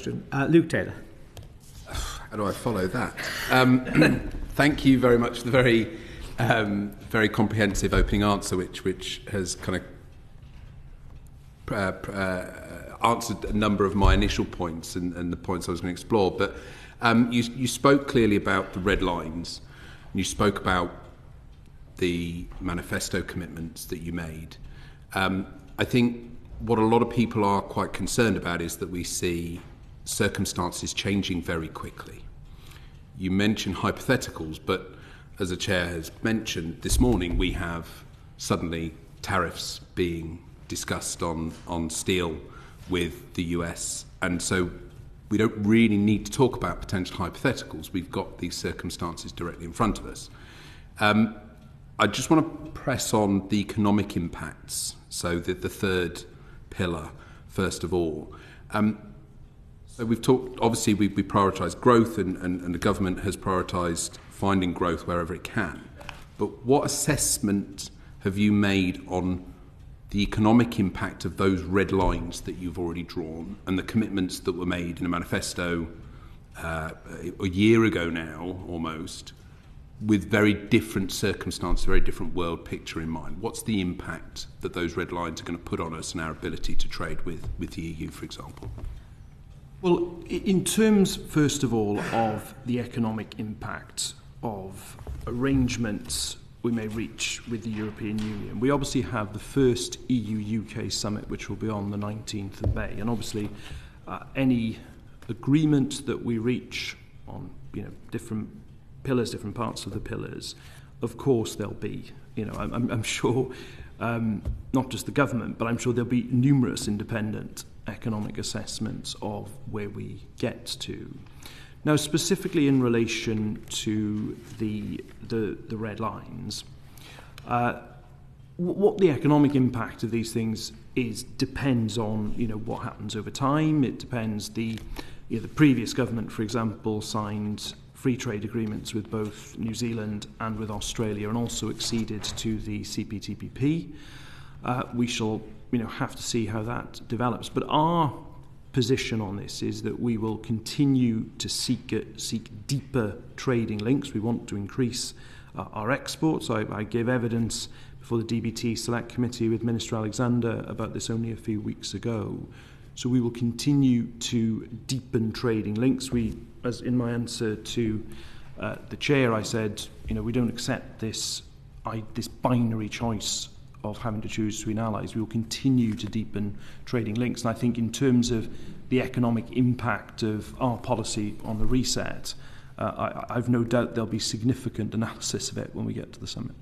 question. Luke Taylor. How do I follow that? Thank you very much for the very comprehensive opening answer, which has kind of answered a number of my initial points and the points I was going to explore. But you spoke clearly about the red lines, and you spoke about the manifesto commitments that you made. I think what a lot of people are quite concerned about is that we see circumstances changing very quickly. You mentioned hypotheticals, but as the Chair has mentioned, this morning we have suddenly tariffs being discussed on steel with the US, and so we don't really need to talk about potential hypotheticals. We've got these circumstances directly in front of us. I just want to press on the economic impacts, so the third pillar, first of all. So we've talked, obviously we prioritise growth and the government has prioritised finding growth wherever it can. But what assessment have you made on the economic impact of those red lines that you've already drawn and the commitments that were made in a manifesto a year ago now, almost, with very different circumstances, very different world picture in mind? What's the impact that those red lines are going to put on us and our ability to trade with the EU, for example? Well, in terms, first of all, of the economic impact of arrangements we may reach with the European Union, we obviously have the first EU-UK summit, which will be on the 19th of May. And obviously, any agreement that we reach on different pillars, different parts of the pillars, of course there'll be, I'm sure, not just the government, but I'm sure there'll be numerous independent economic assessments of where we get to. Now, specifically in relation to the red lines, what the economic impact of these things is depends on what happens over time. It depends. The previous government, for example, signed free trade agreements with both New Zealand and with Australia, and also acceded to the CPTPP. We shall have to see how that develops. But our position on this is that we will continue to seek deeper trading links. We want to increase our exports. I gave evidence before the DBT Select Committee with Minister Alexander about this only a few weeks ago. So we will continue to deepen trading links. As in my answer to the Chair, I said, we don't accept this binary choice of having to choose between allies. We will continue to deepen trading links. And I think in terms of the economic impact of our policy on the reset, I've no doubt there'll be significant analysis of it when we get to the summit.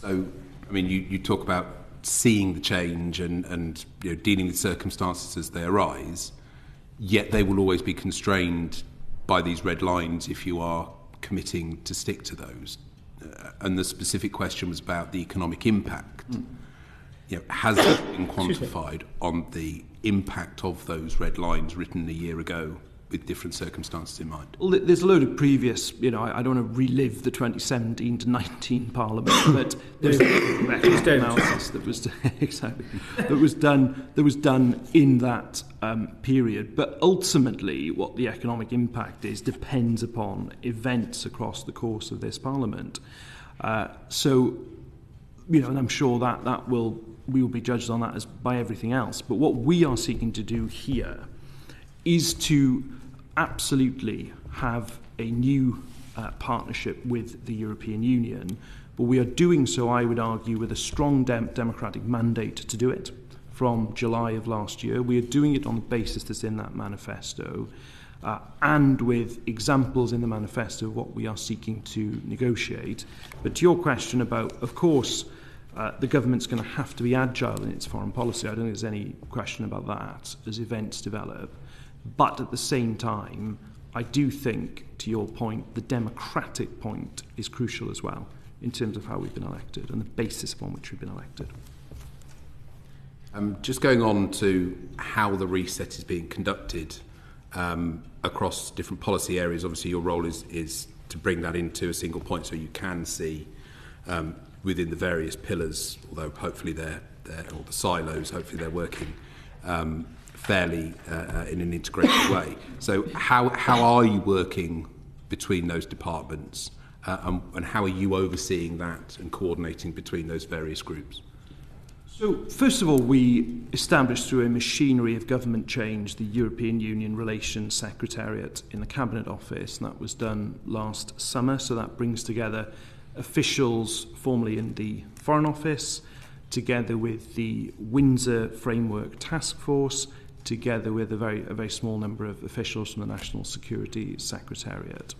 So, you talk about seeing the change and dealing with circumstances as they arise, yet they will always be constrained by these red lines if you are committing to stick to those. And the specific question was about the economic impact. Has that been quantified on the impact of those red lines written a year ago with different circumstances in mind? Well, there's a load of previous, I don't want to relive the 2017 to 19 Parliament, but there's analysis that was exactly that was done in that period. But ultimately, what the economic impact is depends upon events across the course of this Parliament. And I'm sure that we will be judged on that as by everything else. But what we are seeking to do here is to absolutely have a new partnership with the European Union, but we are doing so, I would argue, with a strong democratic mandate to do it from July of last year. We are doing it on the basis that's in that manifesto, and with examples in the manifesto of what we are seeking to negotiate. But to your question about, of course, the government's going to have to be agile in its foreign policy. I don't think there's any question about that as events develop. But at the same time, I do think, to your point, the democratic point is crucial as well in terms of how we've been elected and the basis upon which we've been elected. Just going on to how the reset is being conducted across different policy areas, obviously your role is to bring that into a single point so you can see within the various pillars, although hopefully or the silos, hopefully they're working fairly in an integrated way. So how are you working between those departments, and how are you overseeing that and coordinating between those various groups? So, first of all, we established through a machinery of government change the European Union Relations Secretariat in the Cabinet Office, and that was done last summer. So that brings together officials formerly in the Foreign Office, together with the Windsor Framework Task Force, together with a very small number of officials from the National Security Secretariat.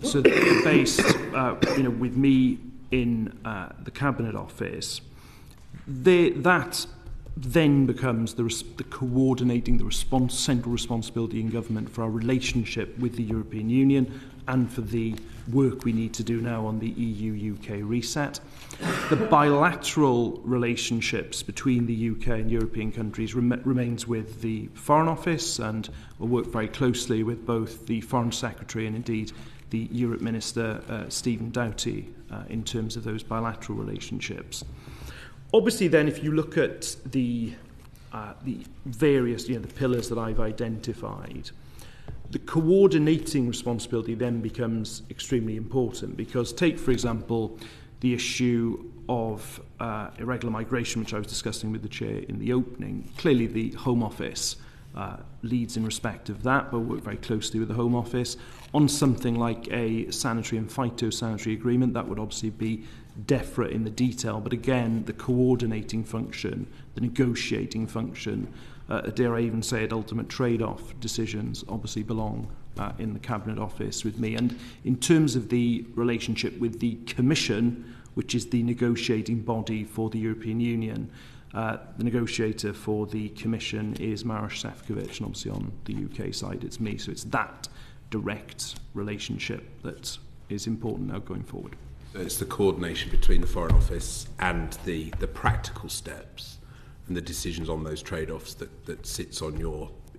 So they're based, with me in the Cabinet Office. That then becomes the coordinating, central responsibility in government for our relationship with the European Union and for the work we need to do now on the EU-UK reset. The bilateral relationships between the UK and European countries remains with the Foreign Office, and we'll work very closely with both the Foreign Secretary and indeed the Europe Minister, Stephen Doughty, in terms of those bilateral relationships. Obviously, then, if you look at the various, the pillars that I've identified, the coordinating responsibility then becomes extremely important, because take, for example, the issue of irregular migration, which I was discussing with the Chair in the opening. Clearly, the Home Office leads in respect of that, but we'll work very closely with the Home Office. On something like a sanitary and phytosanitary agreement, that would obviously be DEFRA in the detail, but again, the coordinating function, the negotiating function, dare I even say it, ultimate trade-off decisions obviously belong in the Cabinet Office with me. And in terms of the relationship with the Commission, which is the negotiating body for the European Union, the negotiator for the Commission is Maroš Šefčovič, and obviously on the UK side it's me. So it's that direct relationship that is important now going forward. So it's the coordination between the Foreign Office and the practical steps and the decisions on those trade-offs that sits on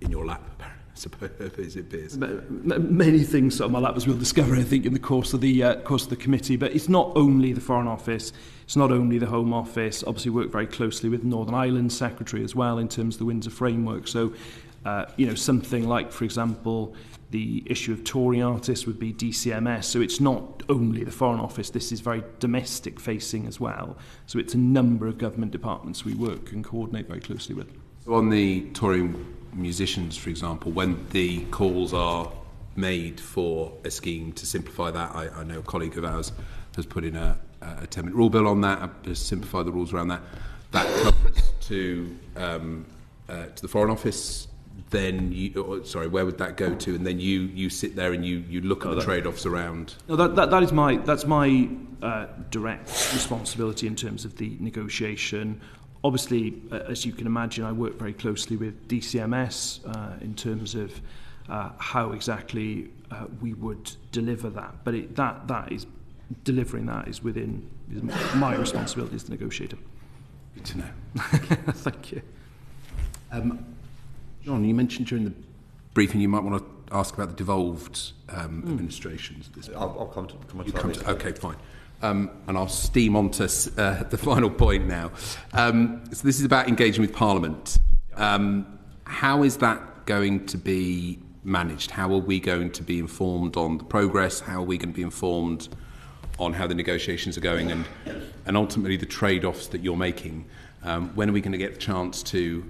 in your lap, I suppose, as it appears. Many things on my lap, as we'll discover, I think, in the course of the committee. But it's not only the Foreign Office, it's not only the Home Office. Obviously, work very closely with Northern Ireland Secretary as well in terms of the Windsor Framework. So, something like, for example, the issue of Tory artists would be DCMS. So it's not only the Foreign Office, this is very domestic facing as well. So it's a number of government departments we work and coordinate very closely with. So on the Tory musicians, for example, when the calls are made for a scheme to simplify that, I know a colleague of ours has put in a 10-minute rule bill on that, to simplify the rules around that. That comes to the Foreign Office. Then where would that go to? And then you sit there and you look at the trade-offs around. No, that's my direct responsibility in terms of the negotiation. Obviously, as you can imagine, I work very closely with DCMS in terms of how exactly we would deliver that. But delivering that is within my responsibility as the negotiator. Good to know. Thank you. John, you mentioned during the briefing you might want to ask about the devolved administrations at this point. I'll come to okay, fine. And I'll steam on to the final point now. So this is about engaging with Parliament. How is that going to be managed? How are we going to be informed on the progress? How are we going to be informed on how the negotiations are going and ultimately the trade-offs that you're making? When are we going to get the chance to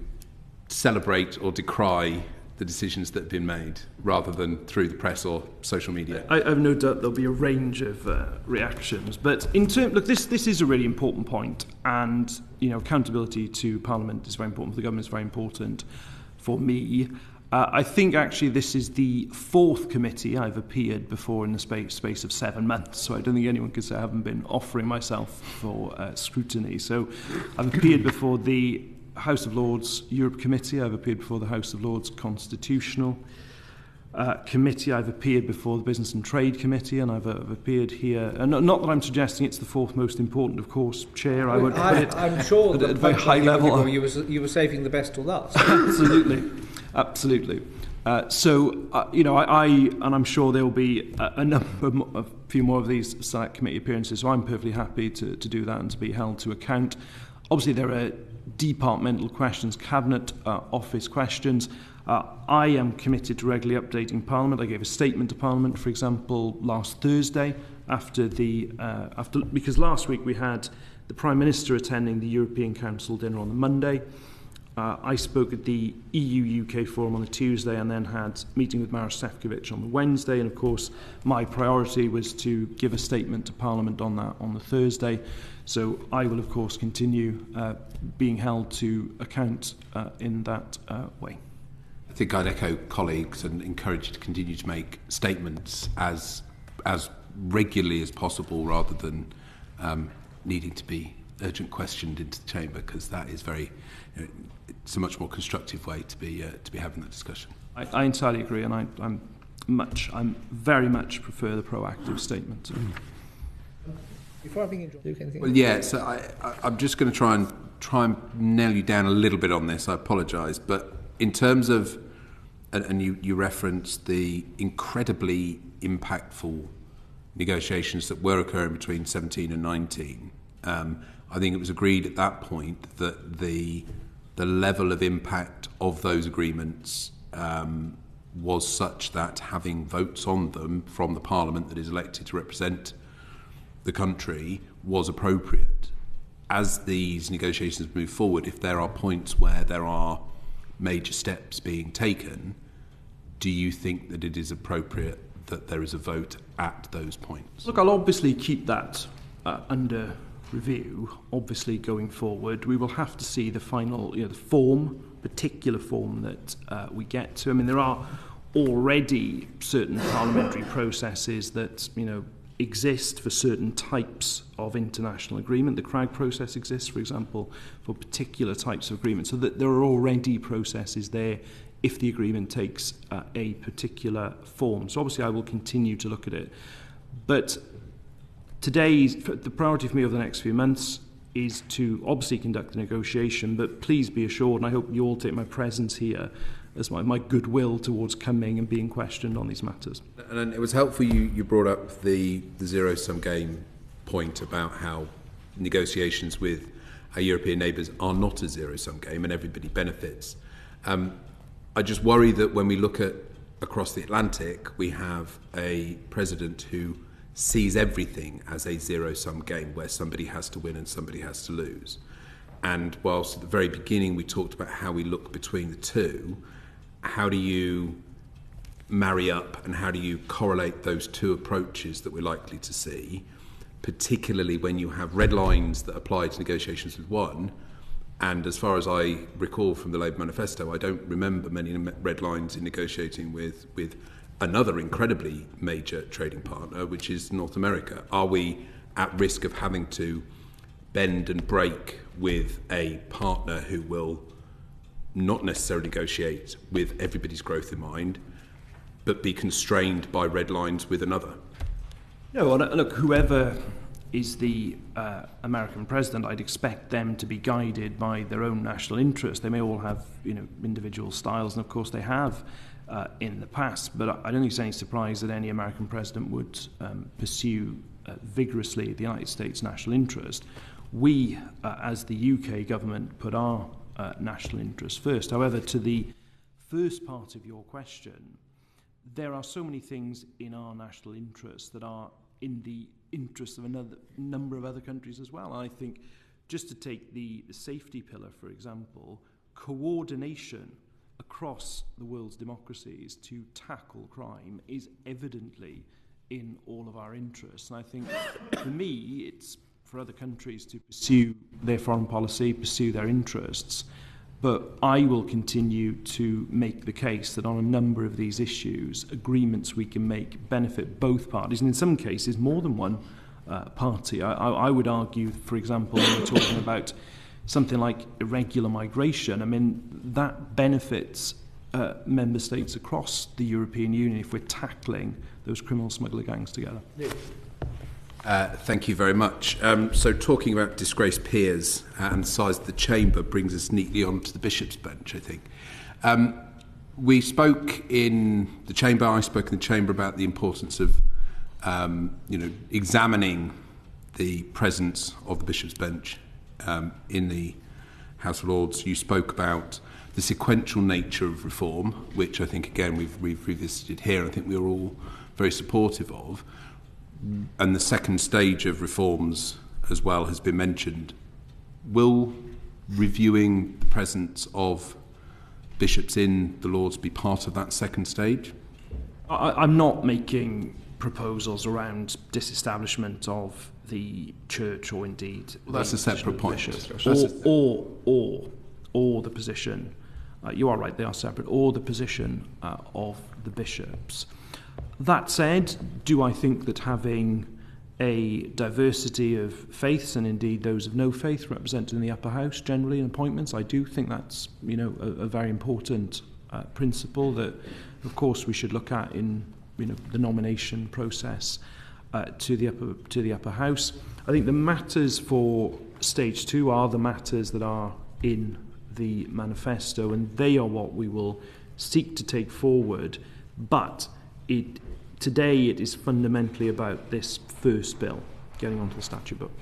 celebrate or decry the decisions that have been made, rather than through the press or social media? I have no doubt there'll be a range of reactions, but this is a really important point, and accountability to Parliament is very important for the government. Is very important for me. I think actually this is the fourth committee I've appeared before in the space of 7 months, so I don't think anyone could say I haven't been offering myself for scrutiny. So I've appeared before the House of Lords Europe Committee, I've appeared before the House of Lords Constitutional Committee, I've appeared before the Business and Trade Committee, and I've appeared here. And not that I'm suggesting it's the fourth most important, of course, Chair. I'm sure that at a very high level. You were saving the best till last. Absolutely. And I'm sure there will be a few more of these select committee appearances. So I'm perfectly happy to do that and to be held to account. Obviously, there are departmental questions, Cabinet Office questions. I am committed to regularly updating Parliament. I gave a statement to Parliament, for example, last Thursday because last week we had the Prime Minister attending the European Council dinner on the Monday. I spoke at the EU-UK forum on the Tuesday and then had a meeting with Maroš Šefčovič on the Wednesday. And of course, my priority was to give a statement to Parliament on that on the Thursday. So I will, of course, continue being held to account in that way. I think I'd echo colleagues and encourage you to continue to make statements as regularly as possible rather than needing to be urgent questioned into the chamber, because that is it's a much more constructive way to be having that discussion. I entirely agree, and I'm very much prefer the proactive statement. Before I begin, Luke, anything? Well, yeah. So I'm just going to try and nail you down a little bit on this. I apologise, but in terms of, and you referenced the incredibly impactful negotiations that were occurring between 17 and 19. I think it was agreed at that point that the level of impact of those agreements was such that having votes on them from the Parliament that is elected to represent the country was appropriate. As these negotiations move forward, if there are points where there are major steps being taken, do you think that it is appropriate that there is a vote at those points? Look, I'll obviously keep that under review. Obviously, going forward, we will have to see the final, the particular form that we get to. I mean, there are already certain parliamentary processes that, exist for certain types of international agreement. The CRAG process exists, for example, for particular types of agreements. So that there are already processes there if the agreement takes a particular form. So obviously I will continue to look at it. But the priority for me over the next few months is to obviously conduct the negotiation, but please be assured, and I hope you all take my presence here as my goodwill towards coming and being questioned on these matters. And it was helpful you brought up the zero-sum game point about how negotiations with our European neighbours are not a zero-sum game and everybody benefits. I just worry that when we look at across the Atlantic, we have a president who sees everything as a zero-sum game where somebody has to win and somebody has to lose. And whilst at the very beginning we talked about how we look between the two, how do you marry up and how do you correlate those two approaches that we're likely to see, particularly when you have red lines that apply to negotiations with one, and as far as I recall from the Labour manifesto, I don't remember many red lines in negotiating with another incredibly major trading partner, which is North America. Are we at risk of having to bend and break with a partner who will not necessarily negotiate with everybody's growth in mind, but be constrained by red lines with another? No, look, whoever is the American president, I'd expect them to be guided by their own national interest. They may all have, individual styles, and of course they have in the past, but I don't think it's any surprise that any American president would pursue vigorously the United States' national interest. We, as the UK government, put our national interest first. However, to the first part of your question, there are so many things in our national interest that are in the interest of another number of other countries as well. I think, just to take the safety pillar, for example, coordination across the world's democracies to tackle crime is evidently in all of our interests. And I think, for me, it's for other countries to pursue their foreign policy, pursue their interests. But I will continue to make the case that on a number of these issues, agreements we can make benefit both parties, and in some cases more than one party. I would argue, for example, when we're talking about something like irregular migration, I mean, that benefits member states across the European Union if we're tackling those criminal smuggler gangs together. Thank you very much. So talking about disgraced peers and the size of the chamber brings us neatly onto the Bishop's Bench, I think. We spoke in the chamber, I spoke in the chamber about the importance of examining the presence of the Bishop's Bench in the House of Lords, you spoke about the sequential nature of reform, which I think, again, we've revisited here. I think we were all very supportive of. And the second stage of reforms as well has been mentioned. Will reviewing the presence of bishops in the Lords be part of that second stage? I'm not making proposals around disestablishment of the church, or indeed that's a separate point. Or the position. You are right; they are separate. Or the position of the bishops. That said, do I think that having a diversity of faiths, and indeed those of no faith, represented in the upper house generally in appointments? I do think that's a very important principle that, of course, we should look at in the nomination process to the upper house. I think the matters for stage 2 are the matters that are in the manifesto, and they are what we will seek to take forward. But today it is fundamentally about this first bill, getting onto the statute book.